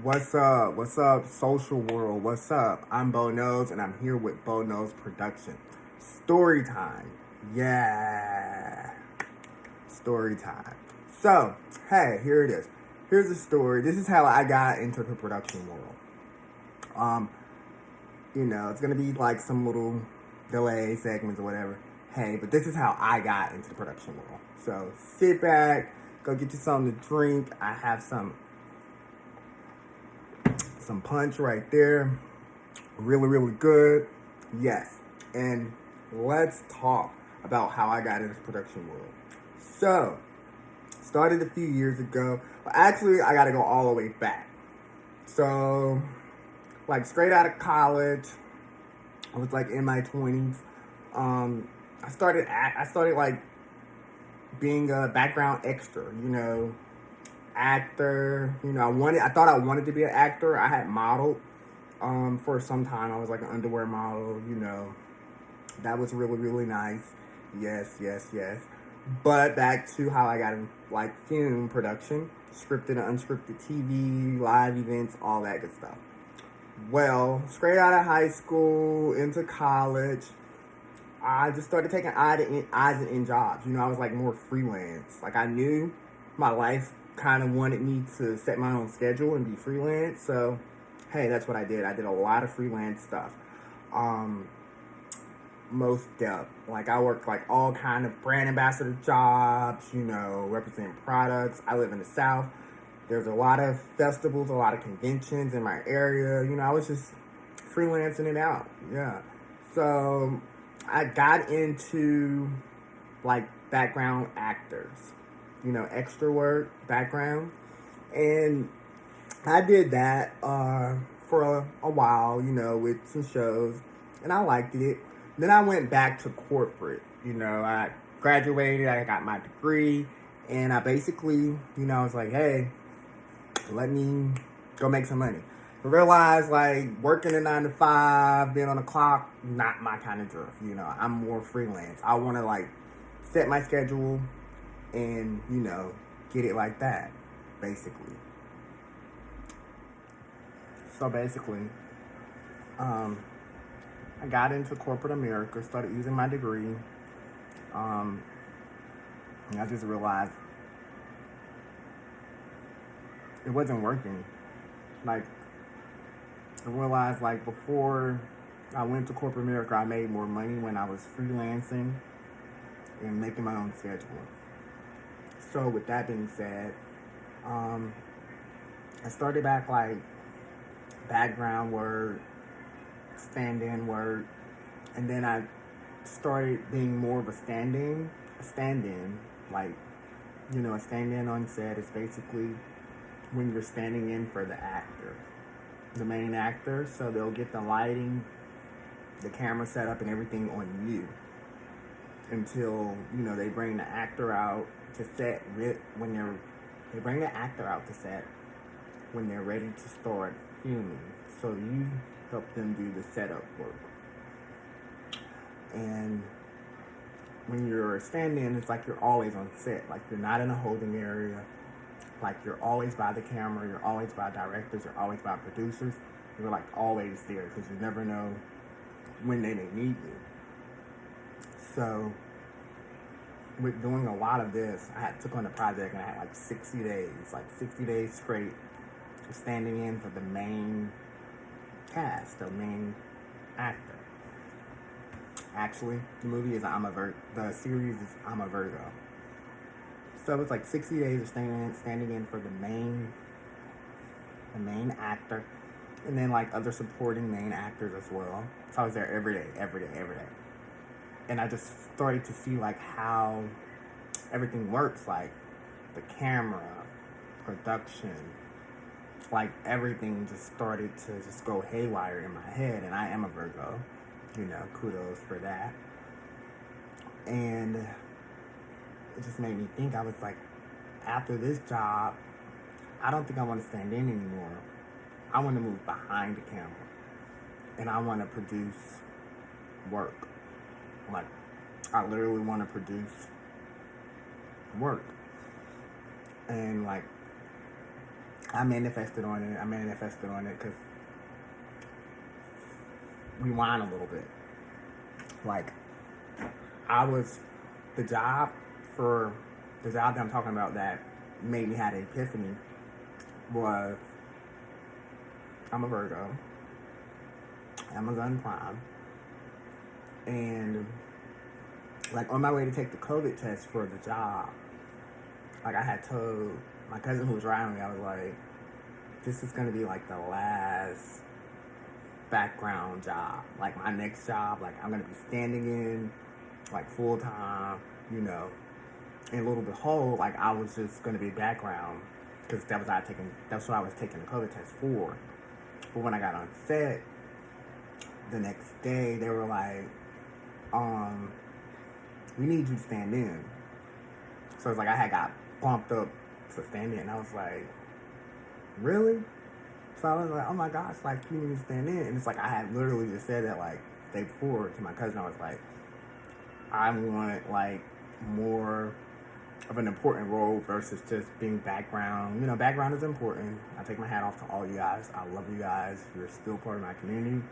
What's up? What's up, social world? What's up? I'm Beau and I'm here with Beau Production. Story time. Yeah. Story time. So, hey, here it is. Here's the story. This is how I got into the production world. Um, it's gonna be like some little delay segments or whatever. Hey, but this is how I got into the production world. So sit back, go get you something to drink. I have some punch right there. Really, really good. Yes. And let's talk about how I got into the production world. So, started a few years ago. Well, actually, I got to go all the way back. So, like straight out of college, I was like in my 20s. I started like being a background extra, actor. I thought I wanted to be an actor. I had modeled for some time. I was like an underwear model. That was really, really nice. Yes, yes, yes. But back to how I got in like film production, scripted and unscripted TV, live events, all that good stuff. Well, straight out of high school into college, I just started taking odds and end jobs. I was like more freelance. Like I knew my life kind of wanted me to set my own schedule and be freelance. So, hey, that's what I did. I did a lot of freelance stuff. Um, Most depth. Like I worked like all kind of brand ambassador jobs, representing products. I live in the South. There's a lot of festivals, a lot of conventions in my area. I was just freelancing it out. Yeah. So I got into like background actors, extra work, background. And I did that for a while, with some shows, and I liked it. Then I went back to corporate. I graduated, I got my degree, and I basically, I was like, hey, let me go make some money. I realized like working a 9 to 5, being on the clock, not my kind of drift. I'm more freelance. I want to like set my schedule and, get it like that, basically. So basically, um, I got into corporate America, started using my degree, and I just realized it wasn't working. Like, I realized like before I went to corporate America, I made more money when I was freelancing and making my own schedule. So with that being said, um, I started back like background work, stand-in work, and then I started being more of a stand-in, like, a stand-in on set is basically when you're standing in for the actor, the main actor, so they'll get the lighting, the camera set up and everything on you until, they bring the actor out to set when they bring the actor out to set when they're ready to start filming. So you help them do the setup work. And when you're standing, it's like you're always on set. Like you're not in a holding area. Like you're always by the camera. You're always by directors. You're always by producers. You're like always there because you never know when they may need you. So with doing a lot of this, I took on a project and I had like 60 days straight, standing in for the main cast, the main actor. Actually, the series is I'm a Virgo. So it's like 60 days of standing in for the main actor, and then like other supporting main actors as well. So I was there every day. And I just started to see like how everything works, like the camera, production, like everything just started to just go haywire in my head. And I am a Virgo, kudos for that. And it just made me think. I was like, after this job, I don't think I want to stand in anymore. I want to move behind the camera, and I want to produce work. Like, I literally want to produce work. And like, I manifested on it because rewind a little bit. Like, I was, the job for, the job that I'm talking about that made me have an epiphany was, I'm a Virgo, Amazon Prime, and like on my way to take the COVID test for the job, like I had told my cousin who was riding me, I was like, this is gonna be like the last background job. Like my next job, like I'm gonna be standing in like full time, you know. And little behold, like I was just gonna be background because that's what I was taking the COVID test for. But when I got on set the next day, they were like, we need you to stand in. So it's like I had got bumped up to stand in. I was like, really? So I was like, oh my gosh, like you need to stand in. And it's like I had literally just said that like the day before to my cousin. I was like, I want like more of an important role versus just being background. You know, background is important. I take my hat off to all you guys. I love you guys. You're still part of my community.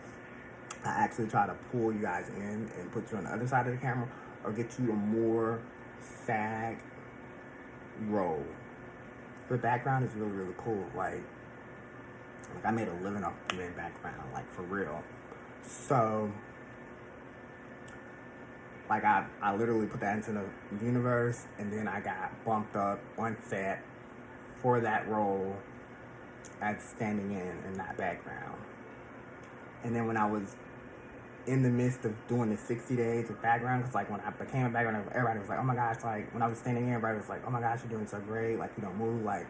I actually try to pull you guys in and put you on the other side of the camera or get you a more SAG role. But background is really, really cool. Like I made a living off doing background, like for real. So like I literally put that into the universe, and then I got bumped up on set for that role as standing in that background. And then when I was in the midst of doing the 60 days of background, because like when I became a background, everybody was like, oh my gosh, like when I was standing in, everybody was like, oh my gosh, you're doing so great, like you don't move, like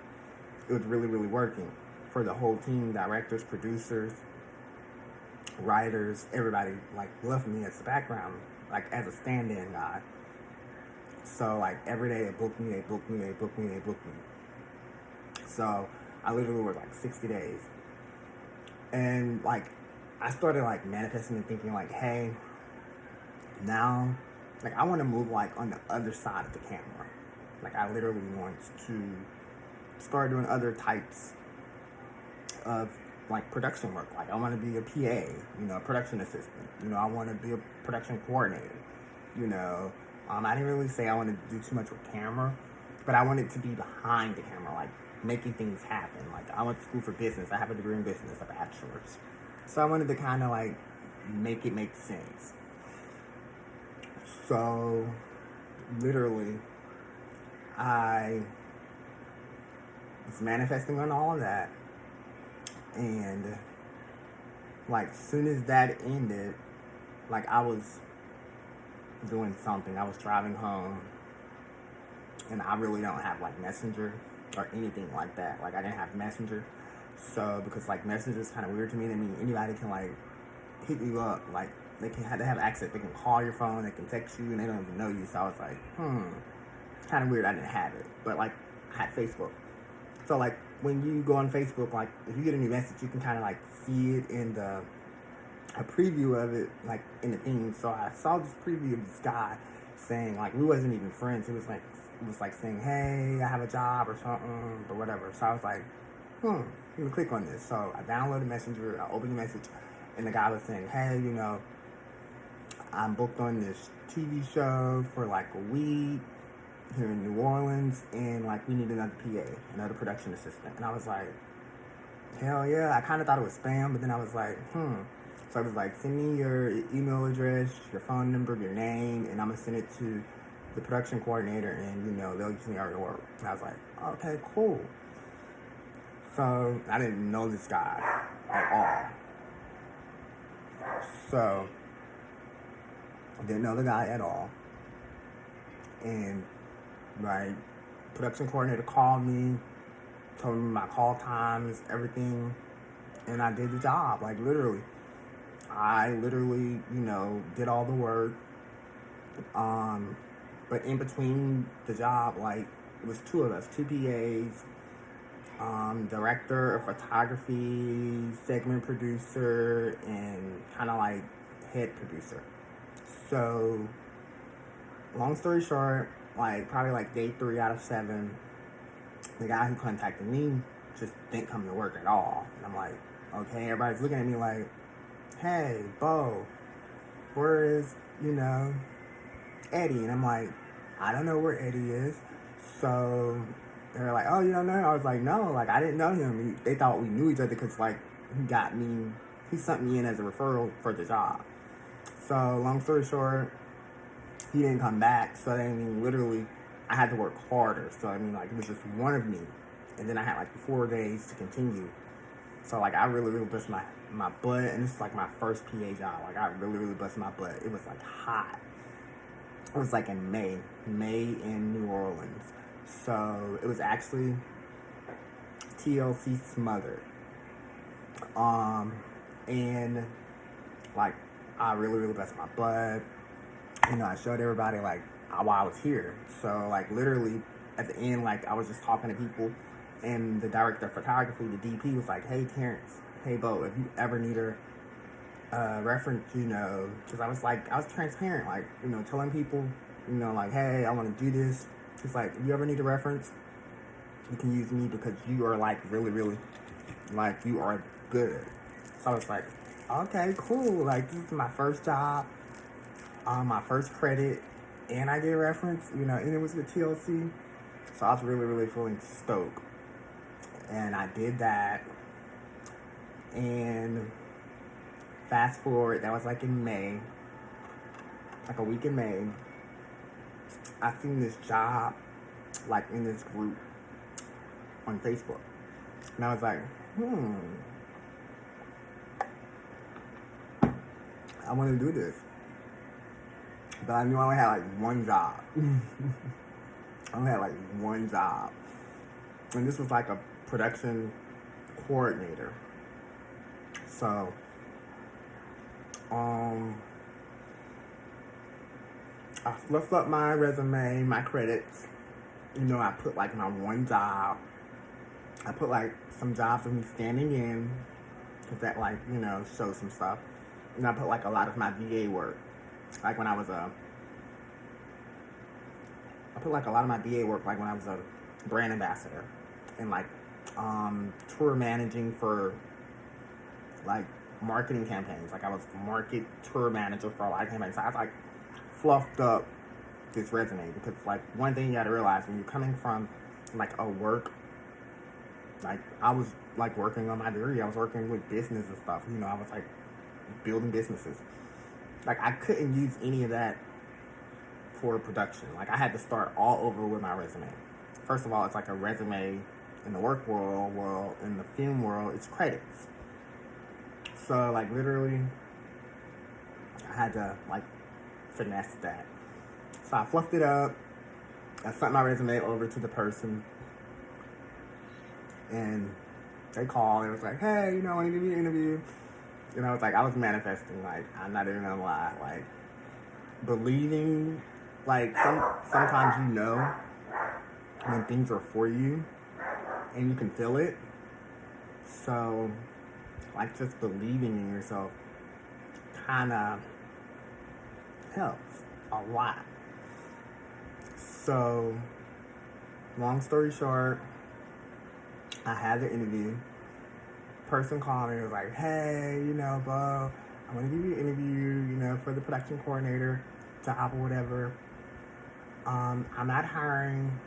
it was really, really working for the whole team, directors, producers, writers, everybody like loved me as a background, like as a stand-in guy. So like every day they booked me. So I literally worked like 60 days. And like I started like manifesting and thinking like, hey, now like I want to move like on the other side of the camera. Like I literally want to start doing other types of like production work. Like I want to be a PA, you know, a production assistant. You know, I want to be a production coordinator. You know, I didn't really say I wanted to do too much with camera, but I wanted to be behind the camera, like making things happen. Like I went to school for business. I have a degree in business, a bachelor's. So I wanted to kind of like make it make sense. So literally, I was manifesting on all of that. And like soon as that ended, like I was doing something. I was driving home, and I really don't have like Messenger or anything like that. Like I didn't have Messenger, so because like Messenger is kind of weird to me. I mean, anybody can like hit you up. Like they have access. They can call your phone. They can text you, and they don't even know you. So I was like, it's kind of weird. I didn't have it, but like I had Facebook. So like when you go on Facebook, like if you get a new message, you can kind of like see it in a preview of it, like in the thing. So I saw this preview of this guy saying like we wasn't even friends. It was like saying, hey, I have a job or something or whatever. So I was like, let me click on this. So I downloaded Messenger. I opened the message, and the guy was saying, hey, you know, I'm booked on this TV show for like a week here in New Orleans, and like we need another PA, another production assistant. And I was like, hell yeah. I kind of thought it was spam, but then I was like, So I was like, send me your email address, your phone number, your name, and I'm gonna send it to the production coordinator, and you know they'll use me out your work. And I was like, okay, cool. So I didn't know this guy at all. So I didn't know the guy at all, and my production coordinator called me, told me my call times, everything, and I did the job. Like literally, I literally, you know, did all the work. But in between the job, like it was two of us, two PAs, director of photography, segment producer, and kind of like head producer. So long story short, like probably like day 3 out of 7, the guy who contacted me just didn't come to work at all. And I'm like, okay, everybody's looking at me like, hey, Beau, where is, Eddie? And I'm like, I don't know where Eddie is. So they're like, oh, you don't know him? I was like, no, like, I didn't know him. They thought we knew each other because, like, he sent me in as a referral for the job. So, long story short, he didn't come back. So, literally, I had to work harder. So, like, it was just one of me. And then I had, like, 4 days to continue. So, like, I really, really bust my butt. And this is, like, my first PA job. Like, I really, really bust my butt. It was, like, hot. It was, like, in May in New Orleans. So, it was actually TLC Smothered. And, like, I really, really bust my butt. I showed everybody, like, why I was here. So, like, literally, at the end, like, I was just talking to people. And the director of photography, the DP, was like, hey, Terrence, hey, Beau, if you ever need a reference, because I was transparent, like, telling people, like, hey, I want to do this. It's like, if you ever need a reference, you can use me because you are, like, really, really, like, you are good. So I was like, okay, cool. Like, this is my first job, my first credit, and I get a reference, and it was with TLC. So I was really, really feeling stoked. And I did that. And fast forward, that was like in May, like a week in May. I seen this job, like in this group on Facebook. And I was like, I want to do this. But I knew I only had like one job. I only had like one job. And this was like a production coordinator. So, I fluffed up my resume, my credits. I put like my one job. I put like some jobs of me standing in, because that like, shows some stuff. And I put like a lot of my VA work. Like when I put like a lot of my VA work like when I was a brand ambassador and like tour managing for like marketing campaigns. Like I was market tour manager for a lot of campaigns. So I like fluffed up this resume because like one thing you gotta realize when you're coming from like a work, like I was like working on my degree. I was working with business and stuff. I was like building businesses. Like I couldn't use any of that for production. Like I had to start all over with my resume. First of all, it's like a resume in the work world, in the film world, it's credits. So like literally, I had to like finesse that. So I fluffed it up. I sent my resume over to the person, and they called. And it was like, hey, I want to give you an interview. I was like, I was manifesting. Like I'm not even gonna lie. Like believing. Like sometimes when things are for you, and you can feel it. So, like, just believing in yourself kind of helps a lot. So, long story short, I had the interview. Person called me and was like, hey, Beau, I'm going to give you an interview, for the production coordinator job or whatever. I'm not hiring.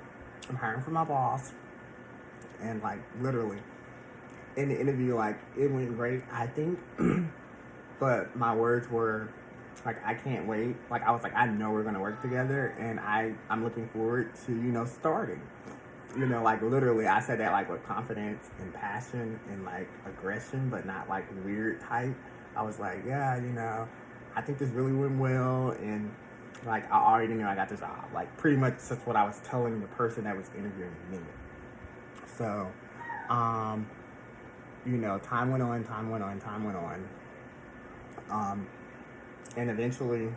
I'm hiring for my boss. And like literally in the interview, like it went great, I think. But my words were like, I can't wait. Like I was like, I know we're gonna work together, and I'm looking forward to starting. Like literally I said that like with confidence and passion and like aggression, but not like weird type. I was like, yeah, I think this really went well, and like I already knew I got the job. Like pretty much that's what I was telling the person that was interviewing me. So, time went on. And eventually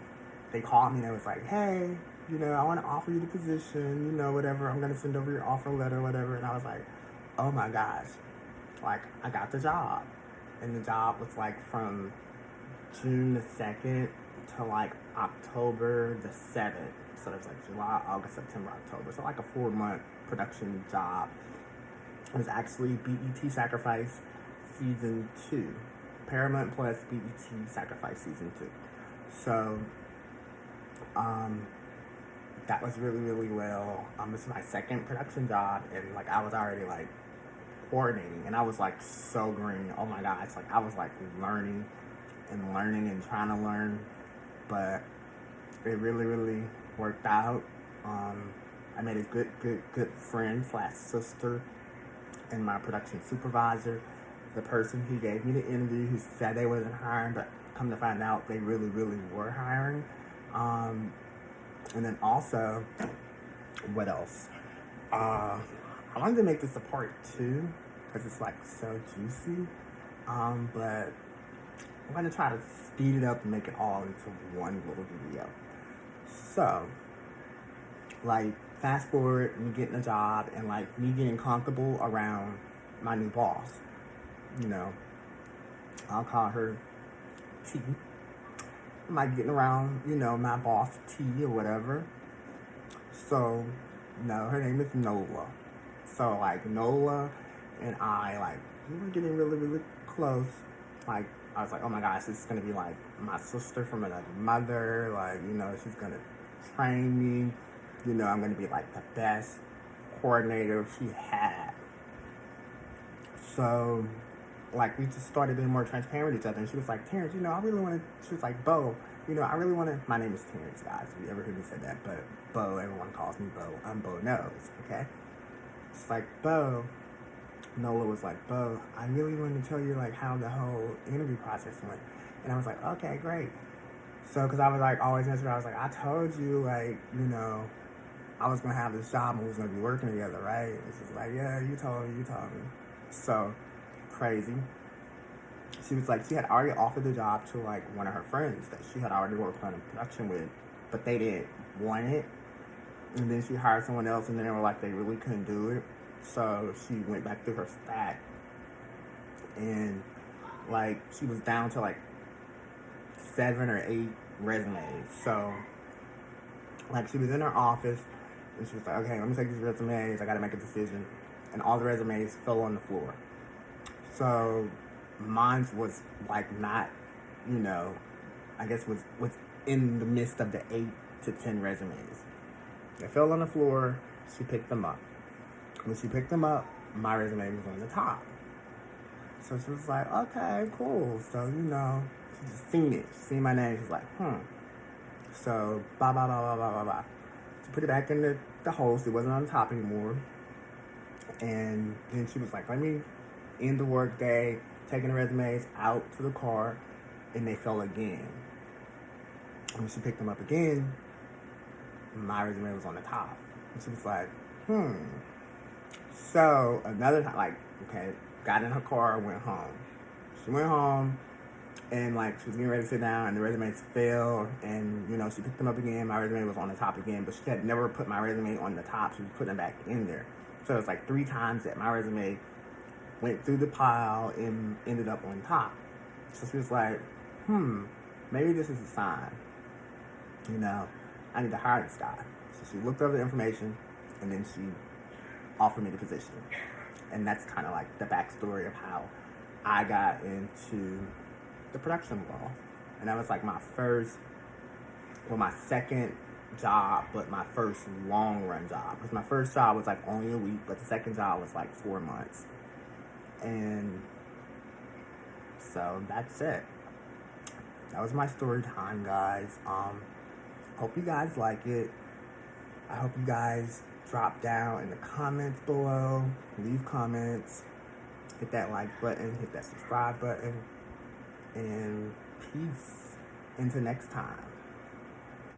they called me and they was like, hey, I want to offer you the position, whatever. I'm going to send over your offer letter, whatever. And I was like, oh my gosh, like I got the job. And the job was like from June the 2nd to like October the 7th. So it's like July, August, September, October. So like a 4-month production job. It was actually BET Sacrifice Season 2. Paramount Plus BET Sacrifice Season 2. So, um, that was really, really well. This is my second production job, and like I was already like coordinating, and I was like so green. Oh my gosh, like I was like learning and trying to learn, but it really, really worked out. I made a good friend slash sister and my production supervisor, the person who gave me the interview, who said they wasn't hiring, but come to find out they really, really were hiring. And then also, what else? I wanted to make this a part 2 because it's like so juicy. But I'm going to try to speed it up and make it all into one little video. So, like, fast forward, me getting a job and like me getting comfortable around my new boss. You know, I'll call her T. I'm like getting around, you know, my boss T or whatever. So, no, her name is Nola. So, like, Nola and I, like, we were getting really, really close. Like, I was like, oh my gosh, this is going to be, like, my sister from another mother. Like, you know, she's going to train me. You know, I'm going to be, like, the best coordinator she had. So, like, we just started being more transparent with each other. And she was like, Terrence, you know, I really want to, she was like, Beau, you know, I really want to, my name is Terrence, guys, if you ever heard me say that, but Beau, everyone calls me Beau. I'm Beau Knows, okay? It's like, Beau, Nola was like, Beau, I really want to tell you, like, how the whole interview process went. And I was like, okay, great. So, because I was, like, always answering, I was like, I told you, like, you know, I was going to have this job and we was going to be working together, right? And she's like, yeah, you told me. So, crazy. She was like, she had already offered the job to, like, one of her friends that she had already worked on a production with, but they didn't want it. And then she hired someone else, and then they were like, they really couldn't do it. So she went back through her stack, and like she was down to like 7 or 8 resumes. So like she was in her office, and she was like, okay, let me take these resumes. I got to make a decision. And all the resumes fell on the floor. So mine was like not, you know, I guess was in the midst of the 8 to 10 resumes. They fell on the floor. She picked them up. When she picked them up, my resume was on the top. So she was like, okay, cool. So, you know, she just seen it. She seen my name. She's like, So, blah, blah, blah, blah, blah, blah, blah. She put it back in the host. It wasn't on the top anymore. And then she was like, let me end the work day, taking the resumes out to the car, and they fell again. When she picked them up again, my resume was on the top. And she was like, So, another time, like, okay, got in her car, went home. She went home, and, like, she was getting ready to sit down, and the resumes fell, and, you know, she picked them up again. My resume was on the top again, but she had never put my resume on the top. She was putting it back in there. So, it's like 3 times that my resume went through the pile and ended up on top. So, she was like, maybe this is a sign. You know, I need to hire this guy. So, she looked over the information, and then she offered me the position. And that's kind of like the backstory of how I got into the production role. And that was like my second job, but my first long run job. Because my first job was like only a week, but the second job was like 4 months. And so that's it. That was my story time, guys. Hope you guys like it. I hope you guys drop down in the comments below, leave comments, hit that like button, hit that subscribe button, and peace. Until next time.